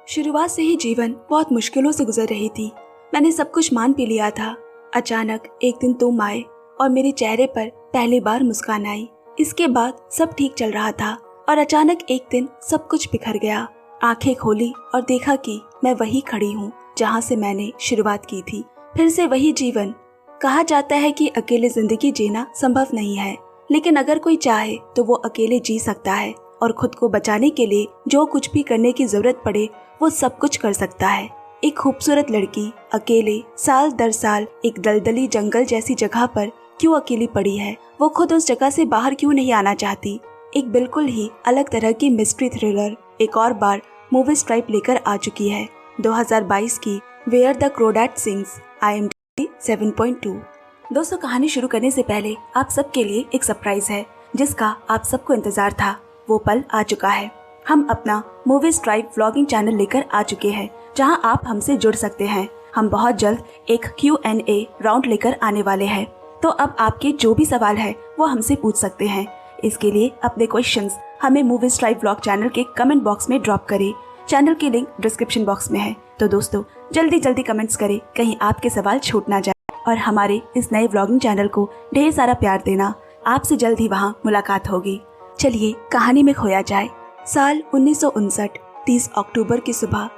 शुरुआत से ही जीवन बहुत मुश्किलों से गुजर रही थी। मैंने सब कुछ मान भी लिया था। अचानक एक दिन तुम आए और मेरे चेहरे पर पहली बार मुस्कान आई। इसके बाद सब ठीक चल रहा था और अचानक एक दिन सब कुछ बिखर गया। आंखें खोली और देखा कि मैं वही खड़ी हूँ जहाँ से मैंने शुरुआत की थी। फिर से वही जीवन। कहा जाता है कि अकेले जिंदगी जीना संभव नहीं है, लेकिन अगर कोई चाहे तो वो अकेले जी सकता है और खुद को बचाने के लिए जो कुछ भी करने की जरूरत पड़े वो सब कुछ कर सकता है। एक खूबसूरत लड़की अकेले साल दर साल एक दलदली जंगल जैसी जगह पर क्यों अकेली पड़ी है? वो खुद उस जगह से बाहर क्यों नहीं आना चाहती? एक बिल्कुल ही अलग तरह की मिस्ट्री थ्रिलर एक और बार मूवी स्ट्राइप लेकर आ चुकी है। 2022 की वेयर द क्रोडैट सिंग्स IMDb 7.2। दोस्तों, कहानी शुरू करने से पहले आप सबके लिए एक सरप्राइज है जिसका आप सबको इंतजार था। वो पल आ चुका है। हम अपना मूवी स्ट्राइप व्लॉगिंग चैनल लेकर आ चुके हैं जहां आप हमसे जुड़ सकते हैं। हम बहुत जल्द एक Q&A राउंड लेकर आने वाले हैं, तो अब आपके जो भी सवाल है वो हमसे पूछ सकते हैं। इसके लिए अपने क्वेश्चंस हमें मूवी स्ट्राइप व्लॉग चैनल के कमेंट बॉक्स में ड्रॉप करें। चैनल की लिंक डिस्क्रिप्शन बॉक्स में है। तो दोस्तों, जल्दी कमेंट्स करें, कहीं आपके सवाल छूट ना जाए और हमारे इस नए व्लॉगिंग चैनल को ढेर सारा प्यार देना। आपसे जल्द ही वहाँ मुलाकात होगी। चलिए कहानी में खोया जाए। साल 1959, 30 अक्टूबर की सुबह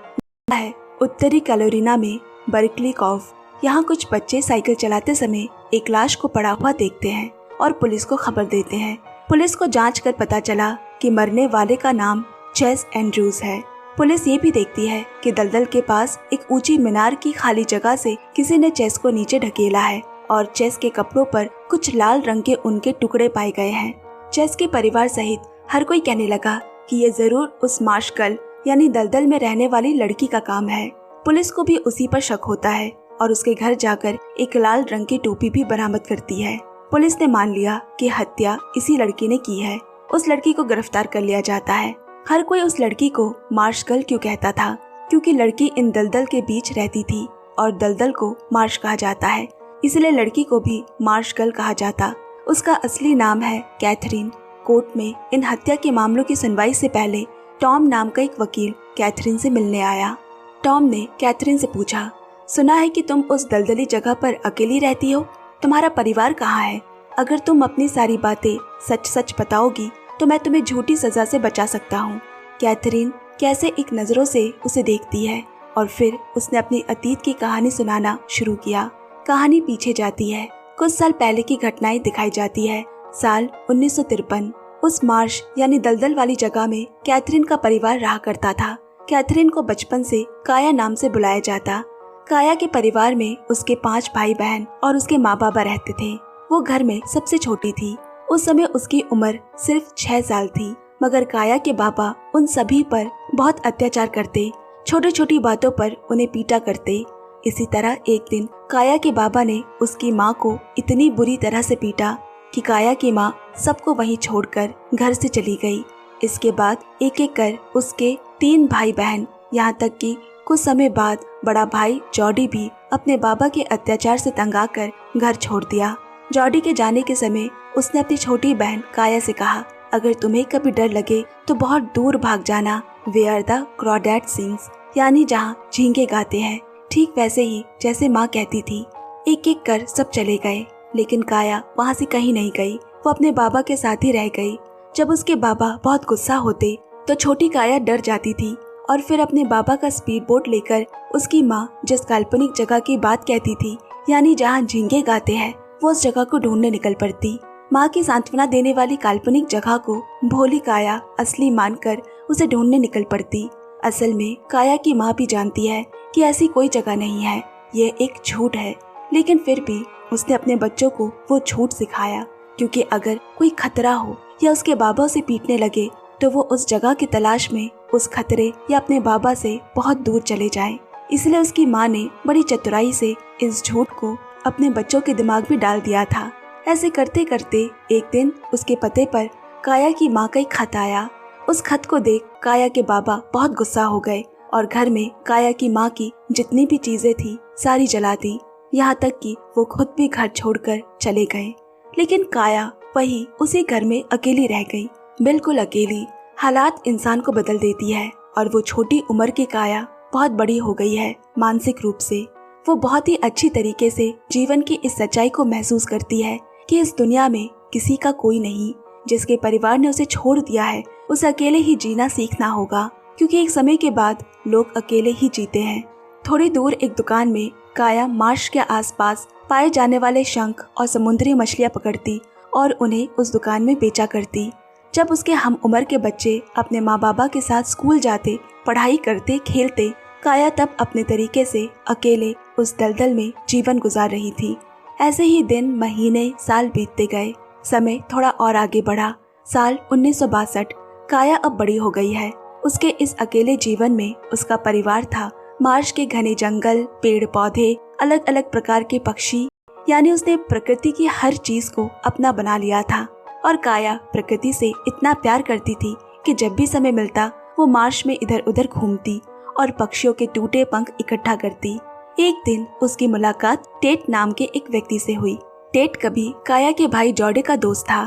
है उत्तरी कैरोलिना में बर्कली कॉफ। यहाँ कुछ बच्चे साइकिल चलाते समय एक लाश को पड़ा हुआ देखते हैं और पुलिस को खबर देते हैं। पुलिस को जांच कर पता चला कि मरने वाले का नाम चेस एंड्रूज है। पुलिस ये भी देखती है कि दलदल के पास एक ऊंची मीनार की खाली जगह से किसी ने चेस को नीचे ढकेला है और चेस के कपड़ों पर कुछ लाल रंग के उनके टुकड़े पाए गए हैं। चेस के परिवार सहित हर कोई कहने लगा कि ये जरूर उस मार्शकल यानी दलदल में रहने वाली लड़की का काम है। पुलिस को भी उसी पर शक होता है और उसके घर जाकर एक लाल रंग की टोपी भी बरामद करती है। पुलिस ने मान लिया कि हत्या इसी लड़की ने की है। उस लड़की को गिरफ्तार कर लिया जाता है। हर कोई उस लड़की को मार्शकल क्यों कहता था? क्योंकि लड़की इन दलदल के बीच रहती थी और दलदल को मार्श कहा जाता है, इसलिए लड़की को भी मार्शकल कहा जाता। उसका असली नाम है कैथरीन। कोर्ट में इन हत्या के मामलों की सुनवाई से पहले टॉम नाम का एक वकील कैथरीन से मिलने आया। टॉम ने कैथरीन से पूछा, सुना है कि तुम उस दलदली जगह पर अकेली रहती हो, तुम्हारा परिवार कहाँ है? अगर तुम अपनी सारी बातें सच सच बताओगी तो मैं तुम्हें झूठी सजा से बचा सकता हूँ। कैथरीन कैसे एक नजरों से उसे देखती है और फिर उसने अपनी अतीत की कहानी सुनाना शुरू किया। कहानी पीछे जाती है। कुछ साल पहले की घटनाएं दिखाई जाती है। साल 1953। उस मार्श यानी दलदल वाली जगह में कैथरीन का परिवार रहा करता था। कैथरीन को बचपन से काया नाम से बुलाया जाता। काया के परिवार में उसके 5 भाई बहन और उसके माँ बाबा रहते थे। वो घर में सबसे छोटी थी। उस समय उसकी उम्र सिर्फ 6 साल थी, मगर काया के बाबा उन सभी पर बहुत अत्याचार करते, छोटी छोटी बातों पर उन्हें पीटा करते। इसी तरह एक दिन काया के बाबा ने उसकी माँ को इतनी बुरी तरह से पीटा कि काया की माँ सबको वहीं छोड़कर घर से चली गई। इसके बाद एक एक कर उसके 3 भाई बहन, यहाँ तक कि कुछ समय बाद बड़ा भाई जॉडी भी अपने बाबा के अत्याचार से तंग आकर घर छोड़ दिया। जॉडी के जाने के समय उसने अपनी छोटी बहन काया से कहा, अगर तुम्हें कभी डर लगे तो बहुत दूर भाग जाना, वेयर द क्रोडैट सिंग्स, यानी जहाँ झींगे गाते हैं। ठीक वैसे ही जैसे माँ कहती थी। एक एक कर सब चले गए, लेकिन काया वहाँ से कहीं नहीं गई। वो अपने बाबा के साथ ही रह गई। जब उसके बाबा बहुत गुस्सा होते तो छोटी काया डर जाती थी और फिर अपने बाबा का स्पीड बोट लेकर उसकी माँ जिस काल्पनिक जगह की बात कहती थी, यानी जहाँ झींगे गाते हैं, वो उस जगह को ढूंढने निकल पड़ती। माँ की सांत्वना देने वाली काल्पनिक जगह को भोली काया असली मानकर उसे ढूंढने निकल पड़ती। असल में काया की माँ भी जानती है कि ऐसी कोई जगह नहीं है, ये एक झूठ है, लेकिन फिर भी उसने अपने बच्चों को वो झूठ सिखाया, क्योंकि अगर कोई खतरा हो या उसके बाबा उसे पीटने लगे तो वो उस जगह की तलाश में उस खतरे या अपने बाबा से बहुत दूर चले जाए। इसलिए उसकी माँ ने बड़ी चतुराई से इस झूठ को अपने बच्चों के दिमाग में डाल दिया था। ऐसे करते करते एक दिन उसके पते पर काया की माँ का एक खत आया। उस खत को देख काया के बाबा बहुत गुस्सा हो गए और घर में काया की माँ की जितनी भी चीजें थी सारी जला दी, यहाँ तक कि वो खुद भी घर छोड़कर चले गए। लेकिन काया वही उसी घर में अकेली रह गई, बिल्कुल अकेली। हालात इंसान को बदल देती है और वो छोटी उम्र की काया बहुत बड़ी हो गई है मानसिक रूप से। वो बहुत ही अच्छी तरीके से जीवन की इस सच्चाई को महसूस करती है कि इस दुनिया में किसी का कोई नहीं। जिसके परिवार ने उसे छोड़ दिया है उसे अकेले ही जीना सीखना होगा, क्योंकि एक समय के बाद लोग अकेले ही जीते हैं। थोड़ी दूर एक दुकान में काया मार्श के आसपास पाए जाने वाले शंख और समुद्री मछलियां पकड़ती और उन्हें उस दुकान में बेचा करती। जब उसके हम उम्र के बच्चे अपने माँ बाबा के साथ स्कूल जाते, पढ़ाई करते, खेलते, काया तब अपने तरीके से अकेले उस दलदल में जीवन गुजार रही थी। ऐसे ही दिन, महीने, साल बीतते गए। समय थोड़ा और आगे बढ़ा। साल 1962। काया अब बड़ी हो गई है। उसके इस अकेले जीवन में उसका परिवार था, मार्श के घने जंगल, पेड़ पौधे, अलग अलग प्रकार के पक्षी, यानी उसने प्रकृति की हर चीज को अपना बना लिया था। और काया प्रकृति से इतना प्यार करती थी कि जब भी समय मिलता वो मार्श में इधर उधर घूमती और पक्षियों के टूटे पंख इकट्ठा करती। एक दिन उसकी मुलाकात टेट नाम के एक व्यक्ति से हुई। टेट कभी काया के भाई जॉर्डे का दोस्त था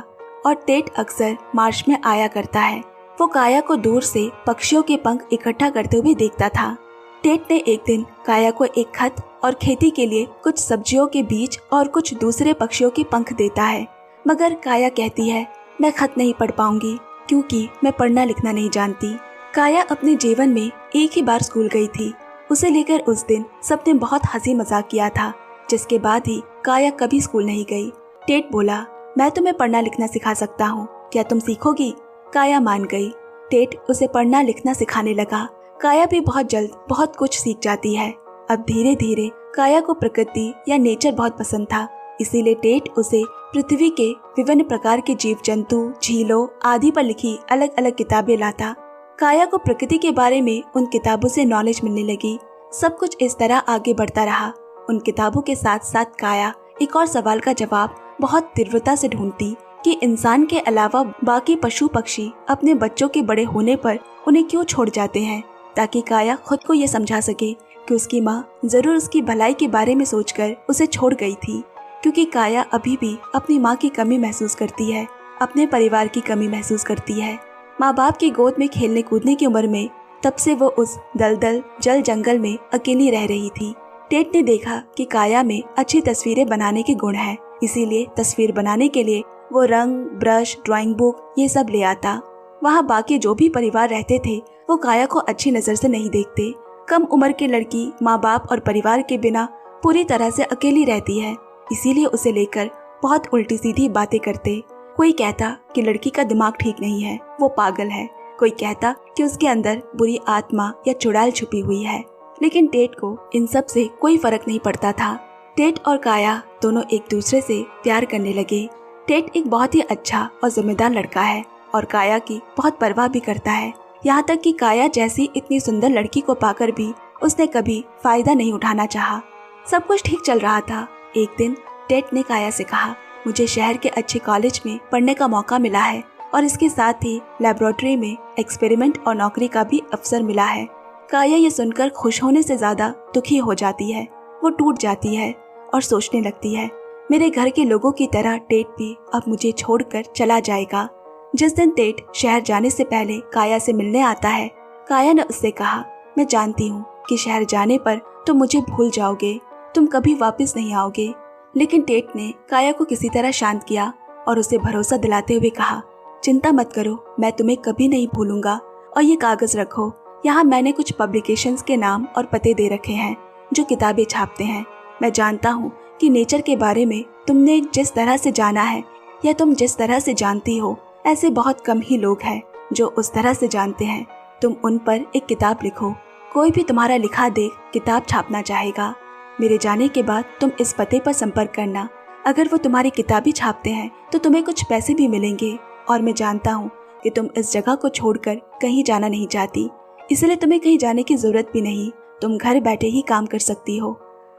और टेट अक्सर मार्श में आया करता है। वो काया को दूर से पक्षियों के पंख इकट्ठा करते हुए देखता था। टेट ने एक दिन काया को एक खत और खेती के लिए कुछ सब्जियों के बीज और कुछ दूसरे पक्षियों के पंख देता है, मगर काया कहती है, मैं खत नहीं पढ़ पाऊंगी क्योंकि मैं पढ़ना लिखना नहीं जानती। काया अपने जीवन में एक ही बार स्कूल गई थी। उसे लेकर उस दिन सबने बहुत हंसी मजाक किया था, जिसके बाद ही काया कभी स्कूल नहीं गई। टेट बोला, मैं तुम्हें पढ़ना लिखना सिखा सकता हूँ, क्या तुम सीखोगी? काया मान गई। टेट उसे पढ़ना लिखना सिखाने लगा। काया भी बहुत जल्द बहुत कुछ सीख जाती है। अब धीरे धीरे काया को प्रकृति या नेचर बहुत पसंद था, इसीलिए टेट उसे पृथ्वी के विभिन्न प्रकार के जीव जंतु, झीलों आदि पर लिखी अलग अलग किताबें लाता। काया को प्रकृति के बारे में उन किताबों से नॉलेज मिलने लगी। सब कुछ इस तरह आगे बढ़ता रहा। उन किताबों के साथ साथ काया एक और सवाल का जवाब बहुत तीव्रता से ढूंढती कि इंसान के अलावा बाकी पशु पक्षी अपने बच्चों के बड़े होने पर उन्हें क्यों छोड़ जाते हैं, ताकि काया खुद को ये समझा सके कि उसकी माँ जरूर उसकी भलाई के बारे में सोचकर उसे छोड़ गई थी। क्योंकि काया अभी भी अपनी माँ की कमी महसूस करती है, अपने परिवार की कमी महसूस करती है। माँ बाप की गोद में खेलने कूदने की उम्र में तब से वो उस दलदल जल जंगल में अकेली रह रही थी। टेट ने देखा कि काया में अच्छी तस्वीरें बनाने के गुण है, इसीलिए तस्वीर बनाने के लिए वो रंग, ब्रश, ड्राइंग बुक ये सब ले आता। वहाँ बाकी जो भी परिवार रहते थे वो काया को अच्छी नजर से नहीं देखते। कम उम्र की लड़की माँ बाप और परिवार के बिना पूरी तरह से अकेली रहती है, इसीलिए उसे लेकर बहुत उल्टी सीधी बातें करते। कोई कहता कि लड़की का दिमाग ठीक नहीं है, वो पागल है। कोई कहता कि उसके अंदर बुरी आत्मा या चुड़ैल छुपी हुई है। लेकिन टेट को इन सब से कोई फर्क नहीं पड़ता था। टेट और काया दोनों एक दूसरे से प्यार करने लगे। टेट एक बहुत ही अच्छा और जिम्मेदार लड़का है और काया की बहुत परवाह भी करता है। यहाँ तक कि काया जैसी इतनी सुंदर लड़की को पाकर भी उसने कभी फायदा नहीं उठाना चाहा। सब कुछ ठीक चल रहा था। एक दिन टेट ने काया से कहा, मुझे शहर के अच्छे कॉलेज में पढ़ने का मौका मिला है और इसके साथ ही लेबोरेटरी में एक्सपेरिमेंट और नौकरी का भी अवसर मिला है। काया ये सुनकर खुश होने से ज्यादा दुखी हो जाती है। वो टूट जाती है और सोचने लगती है, मेरे घर के लोगों की तरह टेट भी अब मुझे छोड़कर चला जाएगा। जिस दिन टेट शहर जाने से पहले काया से मिलने आता है, काया ने उससे कहा, मैं जानती हूँ कि शहर जाने पर तुम मुझे भूल जाओगे, तुम कभी वापस नहीं आओगे। लेकिन टेट ने काया को किसी तरह शांत किया और उसे भरोसा दिलाते हुए कहा, चिंता मत करो, मैं तुम्हें कभी नहीं भूलूंगा। और ये कागज रखो, यहाँ मैंने कुछ पब्लिकेशंस के नाम और पते दे रखे हैं जो किताबें छापते हैं। मैं जानता हूँ कि नेचर के बारे में तुमने जिस तरह से जाना है या तुम जिस तरह से जानती हो, ऐसे बहुत कम ही लोग हैं जो उस तरह से जानते हैं। तुम उन पर एक किताब लिखो। कोई भी तुम्हारा लिखा देख किताब छापना चाहेगा। मेरे जाने के बाद तुम इस पते पर संपर्क करना। अगर वो तुम्हारी किताबें छापते हैं तो तुम्हें कुछ पैसे भी मिलेंगे। और मैं जानता हूँ कि तुम इस जगह को छोड़कर कहीं जाना नहीं चाहती, इसलिए तुम्हें कहीं जाने की जरूरत भी नहीं। तुम घर बैठे ही काम कर सकती हो।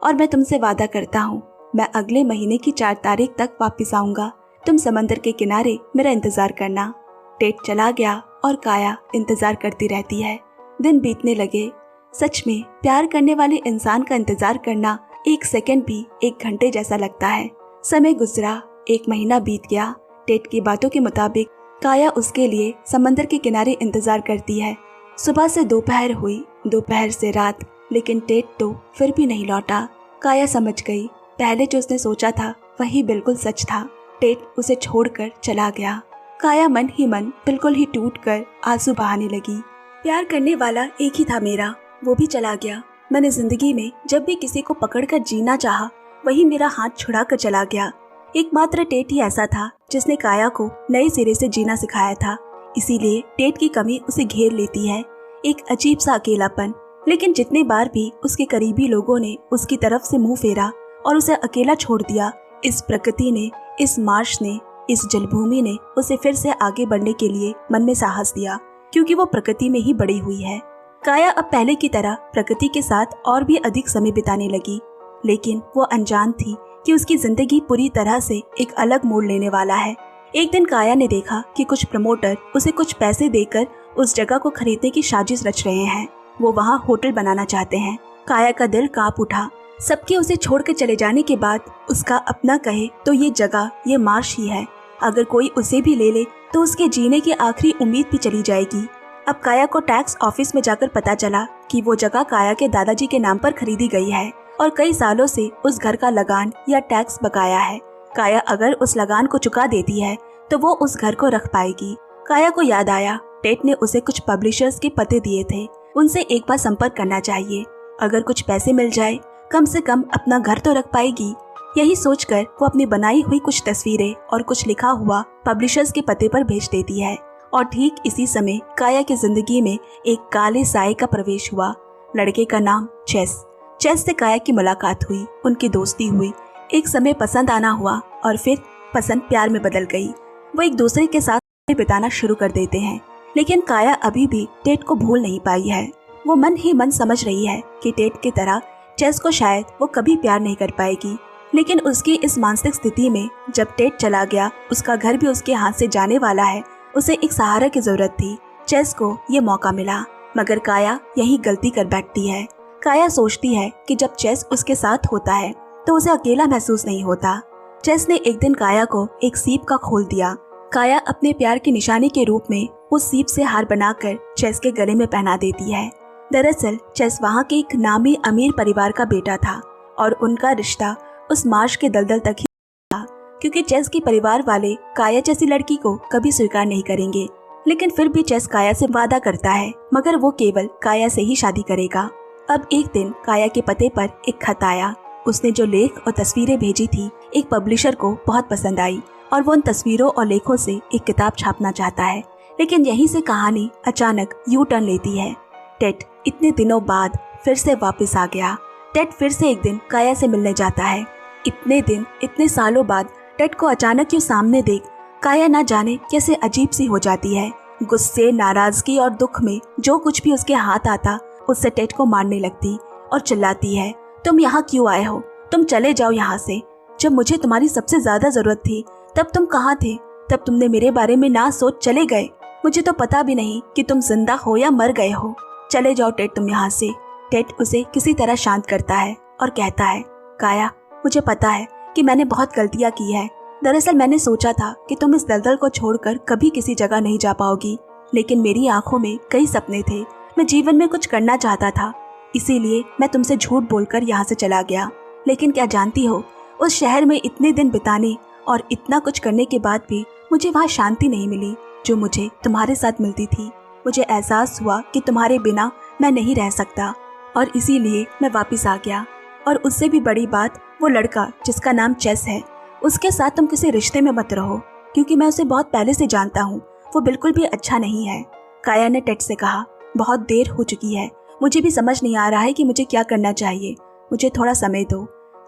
और मैं तुमसे वादा करता हूँ, मैं अगले महीने की 4 तारीख तक वापस आऊंगा। तुम समंदर के किनारे मेरा इंतजार करना। टेट चला गया और काया इंतजार करती रहती है। दिन बीतने लगे। सच में प्यार करने वाले इंसान का इंतजार करना 1 सेकंड भी 1 घंटे जैसा लगता है। समय गुजरा, 1 महीना बीत गया। टेट की बातों के मुताबिक काया उसके लिए समंदर के किनारे इंतजार करती है। सुबह से दोपहर हुई, दोपहर से रात, लेकिन टेट तो फिर भी नहीं लौटा। काया समझ गई, पहले जो उसने सोचा था वही बिल्कुल सच था। टेट उसे छोड़कर चला गया। काया मन ही मन बिल्कुल ही टूटकर आंसू बहाने लगी। प्यार करने वाला एक ही था मेरा, वो भी चला गया। मैंने जिंदगी में जब भी किसी को पकड़कर जीना चाहा, वही मेरा हाथ छुड़ा कर चला गया। एकमात्र टेट ही ऐसा था जिसने काया को नए सिरे से जीना सिखाया था। इसीलिए टेट की कमी उसे घेर लेती है, एक अजीब सा अकेलापन। लेकिन जितने बार भी उसके करीबी लोगों ने उसकी तरफ से मुंह फेरा और उसे अकेला छोड़ दिया, इस प्रकृति ने, इस मार्श ने, इस जलभूमि ने उसे फिर से आगे बढ़ने के लिए मन में साहस दिया, क्योंकि वो प्रकृति में ही बड़ी हुई है। काया अब पहले की तरह प्रकृति के साथ और भी अधिक समय बिताने लगी, लेकिन वो अनजान थी कि उसकी जिंदगी पूरी तरह से एक अलग मोड़ लेने वाला है। एक दिन काया ने देखा कि कुछ प्रमोटर उसे कुछ पैसे देकर उस जगह को खरीदने की साजिश रच रहे हैं। वो वहाँ होटल बनाना चाहते हैं। काया का दिल कांप उठा। सबके उसे छोड़कर चले जाने के बाद उसका अपना कहे तो ये जगह, ये मार्श ही है। अगर कोई उसे भी ले ले तो उसके जीने की आखिरी उम्मीद भी चली जाएगी। अब काया को टैक्स ऑफिस में जाकर पता चला कि वो जगह काया के दादाजी के नाम पर खरीदी गई है और कई सालों से उस घर का लगान या टैक्स बकाया है। काया अगर उस लगान को चुका देती है तो वो उस घर को रख पाएगी। काया को याद आया, टेट ने उसे कुछ पब्लिशर्स के पते दिए थे, उनसे एक बार संपर्क करना चाहिए। अगर कुछ पैसे मिल जाए, कम से कम अपना घर तो रख पाएगी। यही सोचकर वो अपनी बनाई हुई कुछ तस्वीरें और कुछ लिखा हुआ पब्लिशर्स के पते पर भेज देती है। और ठीक इसी समय काया की जिंदगी में एक काले साए का प्रवेश हुआ। लड़के का नाम चेस। चेस से काया की मुलाकात हुई, उनकी दोस्ती हुई, एक समय पसंद आना हुआ और फिर पसंद प्यार में बदल गई। वो एक दूसरे के साथ समय बिताना शुरू कर देते हैं, लेकिन काया अभी भी टेट को भूल नहीं पाई है। वो मन ही मन समझ रही है कि टेट की तरह चेस को शायद वो कभी प्यार नहीं कर पाएगी। लेकिन उसकी इस मानसिक स्थिति में जब टेट चला गया, उसका घर भी उसके हाथ से जाने वाला है, उसे एक सहारा की जरूरत थी। चेस को ये मौका मिला, मगर काया यही गलती कर बैठती है। काया सोचती है कि जब चेस उसके साथ होता है तो उसे अकेला महसूस नहीं होता। चेस ने एक दिन काया को एक सीप का खोल दिया। काया अपने प्यार की निशानी के रूप में उस सीप से हार बनाकर चेस के गले में पहना देती है। दरअसल चेस वहाँ के एक नामी अमीर परिवार का बेटा था और उनका रिश्ता उस मार्श के दलदल तक ही था, क्योंकि चेस के परिवार वाले काया जैसी लड़की को कभी स्वीकार नहीं करेंगे। लेकिन फिर भी चेस काया से वादा करता है, मगर वो केवल काया से ही शादी करेगा। अब एक दिन काया के पते पर एक खत आया। उसने जो लेख और तस्वीरें भेजी थी, एक पब्लिशर को बहुत पसंद आई और वो उन तस्वीरों और लेखों से एक किताब छापना चाहता है। लेकिन यहीं से कहानी अचानक यू टर्न लेती है। टेट इतने दिनों बाद फिर से वापस आ गया। टेट फिर से एक दिन काया से मिलने जाता है। इतने दिन, इतने सालों बाद टेट को अचानक क्यों सामने देख काया ना जाने कैसे अजीब सी हो जाती है। गुस्से, नाराजगी और दुख में जो कुछ भी उसके हाथ आता उससे टेट को मारने लगती और चिल्लाती है, तुम यहाँ क्यों आए हो? तुम चले जाओ यहाँ से। जब मुझे तुम्हारी सबसे ज्यादा जरूरत थी तब तुम कहाँ थे? तब तुमने मेरे बारे में ना सोच चले गए। मुझे तो पता भी नहीं कि तुम जिंदा हो या मर गए हो। चले जाओ टेट तुम यहाँ से। टेट उसे किसी तरह शांत करता है और कहता है, काया मुझे पता है कि मैंने बहुत गलतियाँ की है। दरअसल मैंने सोचा था कि तुम इस दलदल को छोड़कर कभी किसी जगह नहीं जा पाओगी, लेकिन मेरी आंखों में कई सपने थे। मैं जीवन में कुछ करना चाहता था, इसीलिए मैं तुमसे झूठ बोलकर यहाँ से चला गया। लेकिन क्या जानती हो, उस शहर में इतने दिन बिताने और इतना कुछ करने के बाद भी मुझे वहाँ शांति नहीं मिली जो मुझे तुम्हारे साथ मिलती थी। मुझे एहसास हुआ कि तुम्हारे बिना मैं नहीं रह सकता और इसीलिए मैं वापस आ गया। और उससे भी बड़ी बात, वो लड़का जिसका नाम चेस है, उसके साथ तुम किसी रिश्ते में मत रहो, क्योंकि मैं उसे बहुत पहले से जानता हूँ। वो बिल्कुल भी अच्छा नहीं है। काया ने टेट से कहा, बहुत देर हो चुकी है, मुझे भी समझ नहीं आ रहा है कि मुझे क्या करना चाहिए। मुझे थोड़ा समय दो।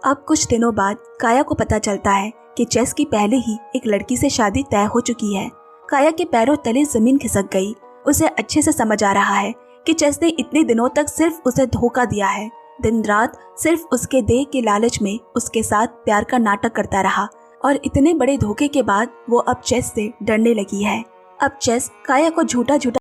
अब कुछ दिनों बाद काया को पता चलता है कि चेस की पहले ही एक लड़की से शादी तय हो चुकी है। काया के पैरों तले जमीन खिसक गई। उसे अच्छे से समझ आ रहा है कि चेस ने इतने दिनों तक सिर्फ उसे धोखा दिया है। दिन रात सिर्फ उसके देह के लालच में उसके साथ प्यार का नाटक करता रहा और इतने बड़े धोखे के बाद वो अब चेस से डरने लगी है। अब चेस काया को झूठा झूठा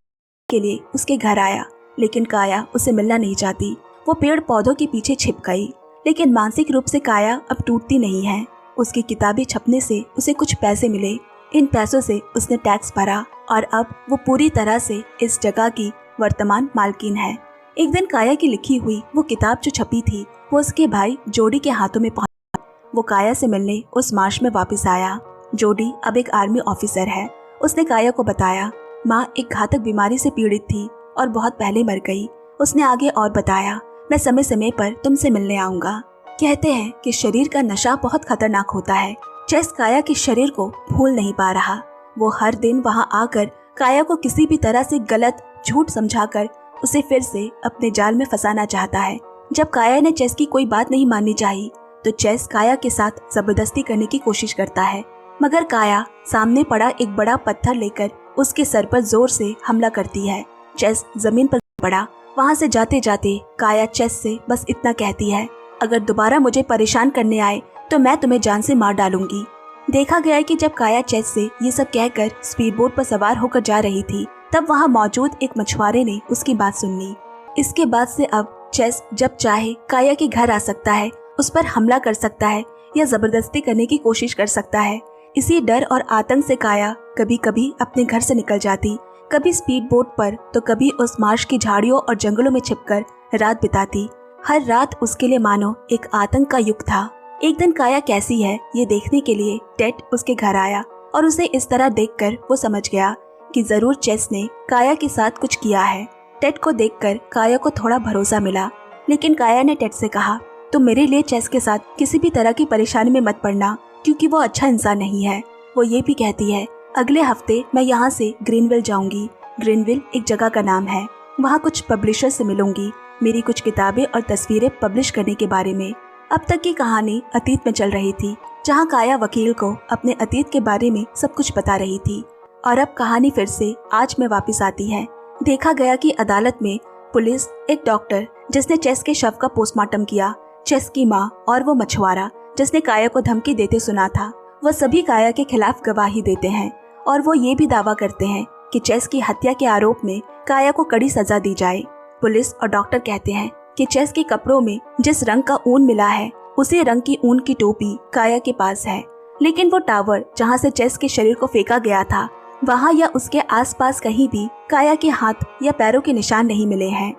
के लिए उसके घर आया, लेकिन काया उसे मिलना नहीं चाहती। वो पेड़ पौधों के पीछे छिप गई। लेकिन मानसिक रूप से काया अब टूटती नहीं है। उसकी किताबें छपने से उसे कुछ पैसे मिले। इन पैसों से उसने टैक्स भरा और अब वो पूरी तरह से इस जगह की वर्तमान मालकिन है। एक दिन काया की लिखी हुई वो किताब जो छपी थी वो उसके भाई जोडी के हाथों में पहुंची। वो काया से मिलने उस मार्च में वापस आया। जोडी अब एक आर्मी ऑफिसर है। उसने काया को बताया माँ एक घातक बीमारी से पीड़ित थी और बहुत पहले मर गई। उसने आगे और बताया मैं समय समय पर तुमसे मिलने आऊंगा। कहते हैं कि शरीर का नशा बहुत खतरनाक होता है। चेस काया के शरीर को भूल नहीं पा रहा। वो हर दिन वहां आकर काया को किसी भी तरह से गलत झूठ समझाकर उसे फिर से अपने जाल में फंसाना चाहता है। जब काया ने चेस की कोई बात नहीं माननी चाहिए तो चेस काया के साथ जबरदस्ती करने की कोशिश करता है, मगर काया सामने पड़ा एक बड़ा पत्थर लेकर उसके सर पर जोर से हमला करती है। चेस जमीन पर पड़ा। वहां से जाते जाते काया चेस से बस इतना कहती है अगर दोबारा मुझे परेशान करने आए तो मैं तुम्हें जान से मार डालूंगी। देखा गया है कि जब काया चेस से ये सब कहकर स्पीड बोट पर सवार होकर जा रही थी तब वहां मौजूद एक मछुआरे ने उसकी बात सुन ली। इसके बाद से अब चेस जब चाहे काया के घर आ सकता है, उस पर हमला कर सकता है या जबरदस्ती करने की कोशिश कर सकता है। इसी डर और आतंक से काया कभी कभी अपने घर से निकल जाती, कभी स्पीड बोट पर तो कभी उस मार्श की झाड़ियों और जंगलों में छिपकर रात बिताती। हर रात उसके लिए मानो एक आतंक का युग था। एक दिन काया कैसी है ये देखने के लिए टेड उसके घर आया और उसे इस तरह देखकर वो समझ गया कि जरूर चेस ने काया के साथ कुछ किया है। टेड को देखकर काया को थोड़ा भरोसा मिला, लेकिन काया ने टेड से कहा तुम मेरे लिए चेस के साथ किसी भी तरह की परेशानी में मत पड़ना क्योंकि वो अच्छा इंसान नहीं है। वो ये भी कहती है अगले हफ्ते मैं यहाँ से ग्रीनविल जाऊंगी। ग्रीनविल एक जगह का नाम है। वहाँ कुछ पब्लिशर से मिलूंगी, मेरी कुछ किताबें और तस्वीरें पब्लिश करने के बारे में। अब तक की कहानी अतीत में चल रही थी, जहाँ काया वकील को अपने अतीत के बारे में सब कुछ बता रही थी। और अब कहानी फिर से आज में वापस आती है। देखा गया कि अदालत में पुलिस, एक डॉक्टर जिसने चेस के शव का पोस्टमार्टम किया, चेस की माँ और वो मछुआरा जिसने काया को धमकी देते सुना था, वह सभी काया के खिलाफ गवाही देते हैं और वो ये भी दावा करते हैं कि चेस की हत्या के आरोप में काया को कड़ी सजा दी जाए। पुलिस और डॉक्टर कहते हैं कि चेस के कपड़ों में जिस रंग का ऊन मिला है उसी रंग की ऊन की टोपी काया के पास है, लेकिन वो टावर जहाँ से चेस के शरीर को फेंका गया था वहाँ या उसके आसपास कहीं भी काया के हाथ या पैरों के निशान नहीं मिले हैं,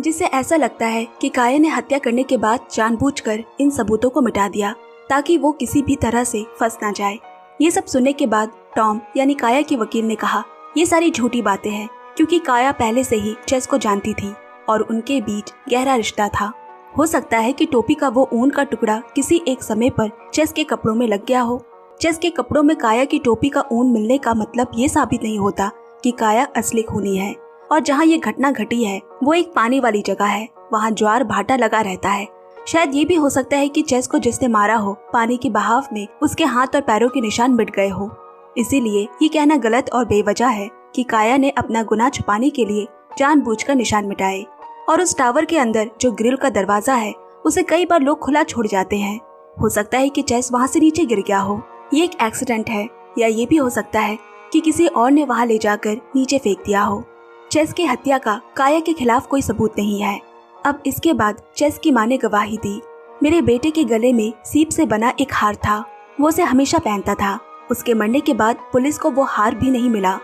जिससे ऐसा लगता है कि काया ने हत्या करने के बाद जानबूझकर इन सबूतों को मिटा दिया ताकि वो किसी भी तरह से फंस ना जाए। ये सब सुनने के बाद टॉम यानी काया के वकील ने कहा ये सारी झूठी बातें हैं क्योंकि काया पहले से ही चेस को जानती थी और उनके बीच गहरा रिश्ता था। हो सकता है कि टोपी का वो ऊन का टुकड़ा किसी एक समय पर चेस के कपड़ों में लग गया हो। चेस के कपड़ों में काया की टोपी का ऊन मिलने का मतलब ये साबित नहीं होता कि काया असली खूनी है। और जहाँ ये घटना घटी है वो एक पानी वाली जगह है, वहाँ ज्वार भाटा लगा रहता है। शायद ये भी हो सकता है कि चेस को जिसने मारा हो पानी के बहाव में उसके हाथ और पैरों के निशान मिट गए हो। इसीलिए ये कहना गलत और बेवजह है कि काया ने अपना गुनाह छुपाने के लिए जानबूझकर निशान मिटाए। और उस टावर के अंदर जो ग्रिल का दरवाजा है उसे कई बार लोग खुला छोड़ जाते हैं। हो सकता है कि चेस वहाँ से नीचे गिर गया हो, ये एक एक्सीडेंट है, या ये भी हो सकता है कि किसी और ने वहाँ ले जाकर नीचे फेंक दिया हो। चेस की हत्या का काया के खिलाफ कोई सबूत नहीं है। अब इसके बाद चेस की माँ ने गवाही दी। मेरे बेटे के गले में सीप से बना एक हार था, वो उसे हमेशा पहनता था। उसके मरने के बाद पुलिस को वो हार भी नहीं मिला।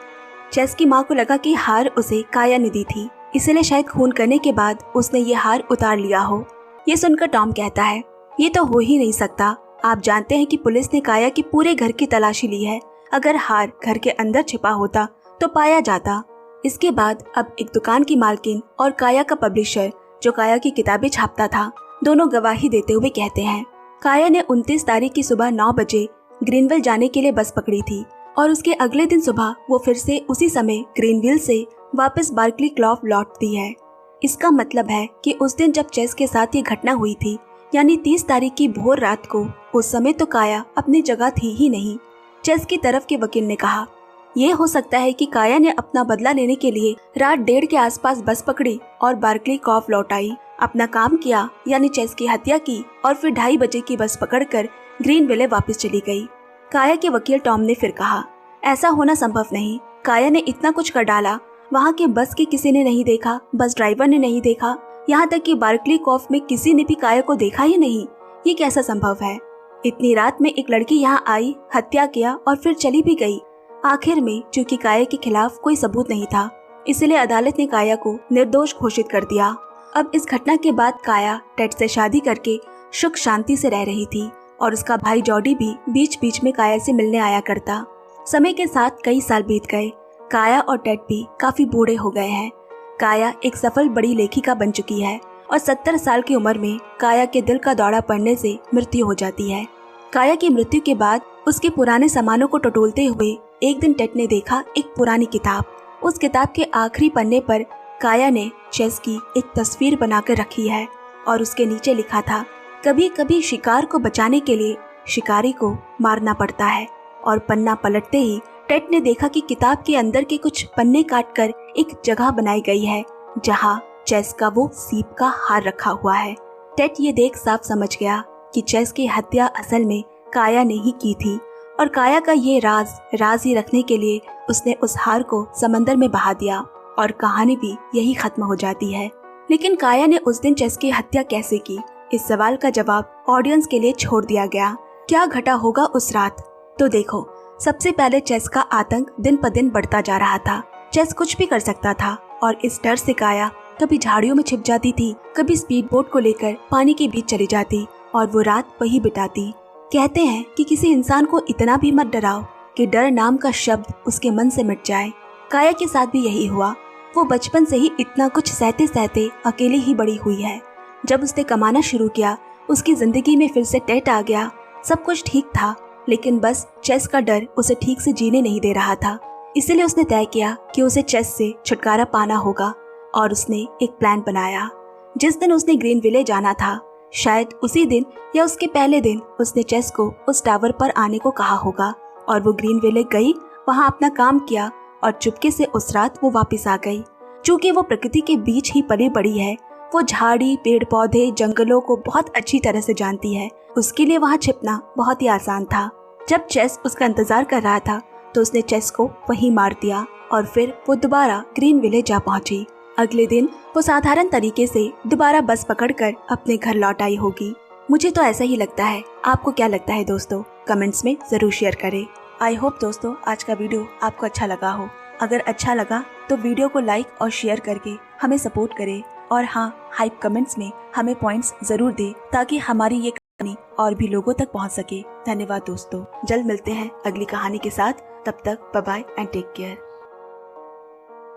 चेस की माँ को लगा कि हार उसे काया ने दी थी, इसलिए शायद खून करने के बाद उसने ये हार उतार लिया हो। ये सुनकर टॉम कहता है ये तो हो ही नहीं सकता। आप जानते हैं कि पुलिस ने काया की पूरे घर की तलाशी ली है। अगर हार घर के अंदर छिपा होता तो पाया जाता। इसके बाद अब एक दुकान की मालकिन और काया का पब्लिशर जो काया की किताबें छापता था, दोनों गवाही देते हुए कहते हैं काया ने 29 तारीख की सुबह 9 बजे ग्रीनविल जाने के लिए बस पकड़ी थी और उसके अगले दिन सुबह वो फिर से उसी समय ग्रीनविल से वापस बार्कली क्लॉफ लौटती है। इसका मतलब है कि उस दिन जब चेस के साथ ये घटना हुई थी, यानी 30 तारीख की भोर रात को, उस समय तो काया अपनी जगह थी ही नहीं। चेस की तरफ के वकील ने कहा यह हो सकता है कि काया ने अपना बदला लेने के लिए रात 1:30 के आसपास बस पकड़ी और बार्कली क्लॉफ लौट आई, अपना काम किया यानी चेस की हत्या की और फिर 2:30 बजे की बस पकड़कर ग्रीनविले वापस चली गई। काया के वकील टॉम ने फिर कहा ऐसा होना संभव नहीं। काया ने इतना कुछ कर डाला, वहाँ के बस के किसी ने नहीं देखा, बस ड्राइवर ने नहीं देखा, यहाँ तक कि बार्कली कॉफ में किसी ने भी काया को देखा ही नहीं। ये कैसा संभव है? इतनी रात में एक लड़की यहाँ आई, हत्या किया और फिर चली भी गई। आखिर में चूंकि काया के खिलाफ कोई सबूत नहीं था, इसलिए अदालत ने काया को निर्दोष घोषित कर दिया। अब इस घटना के बाद काया टेड से शादी करके सुख शांति से रह रही थी और उसका भाई जॉडी भी बीच बीच में काया से मिलने आया करता। समय के साथ कई साल बीत गए। काया और टेड भी काफी बूढ़े हो गए हैं। काया एक सफल बड़ी लेखिका बन चुकी है और 70 साल की उम्र में काया के दिल का दौरा पड़ने से मृत्यु हो जाती है। काया की मृत्यु के बाद उसके पुराने सामानों को टटोलते हुए एक दिन टेड ने देखा एक पुरानी किताब। उस किताब के आखिरी पन्ने पर काया ने चेस की एक तस्वीर बनाकर रखी है और उसके नीचे लिखा था, कभी कभी शिकार को बचाने के लिए शिकारी को मारना पड़ता है। और पन्ना पलटते ही टेड ने देखा कि किताब के अंदर के कुछ पन्ने काटकर एक जगह बनाई गई है जहां चेस का वो सीप का हार रखा हुआ है। टेड ये देख साफ समझ गया कि चेस की हत्या असल में काया ने ही की थी और काया का ये राज ही रखने के लिए उसने उस हार को समंदर में बहा दिया और कहानी भी यही खत्म हो जाती है। लेकिन काया ने उस दिन चेस की हत्या कैसे की, इस सवाल का जवाब ऑडियंस के लिए छोड़ दिया गया। क्या घटा होगा उस रात? तो देखो, सबसे पहले चेस का आतंक दिन पर दिन बढ़ता जा रहा था। चेस कुछ भी कर सकता था और इस डर से काया कभी झाड़ियों में छिप जाती थी, कभी स्पीड बोट को लेकर पानी के बीच चली जाती और वो रात वही बिताती। कहते हैं कि किसी इंसान को इतना भी मत डराओ कि डर नाम का शब्द उसके मन से मिट जाए। काया के साथ भी यही हुआ। वो बचपन से ही इतना कुछ सहते सहते अकेली ही बड़ी हुई है। जब उसने कमाना शुरू किया, उसकी जिंदगी में फिर से टेड आ गया। सब कुछ ठीक था, लेकिन बस चेस का डर उसे ठीक से जीने नहीं दे रहा था। इसलिए उसने तय किया कि उसे चेस से छुटकारा पाना होगा और उसने एक प्लान बनाया। जिस दिन उसने ग्रीन विले जाना था, शायद उसी दिन या उसके पहले दिन उसने चेस को उस टावर पर आने को कहा होगा और वो ग्रीन विले गई, वहाँ अपना काम किया और चुपके से उस रात वो वापस आ गई। चूँकि वो प्रकृति के बीच ही पली बड़ी है, वो झाड़ी, पेड़ पौधे, जंगलों को बहुत अच्छी तरह से जानती है। उसके लिए वहाँ छिपना बहुत ही आसान था। जब चेस उसका इंतजार कर रहा था तो उसने चेस को वहीं मार दिया और फिर वो दोबारा ग्रीन विले जा पहुंची। अगले दिन वो साधारण तरीके से दोबारा बस पकड़कर अपने घर लौट आई होगी। मुझे तो ऐसा ही लगता है। आपको क्या लगता है दोस्तों? कमेंट्स में जरूर शेयर करें। आई होप दोस्तों आज का वीडियो आपको अच्छा लगा हो। अगर अच्छा लगा तो वीडियो को लाइक और शेयर करके हमें सपोर्ट करें और हाँ, हाइप कमेंट्स में हमें पॉइंट्स जरूर दें ताकि हमारी ये कहानी और भी लोगों तक पहुंच सके। धन्यवाद दोस्तों। जल्द मिलते हैं अगली कहानी के साथ। तब तक bye bye and take care.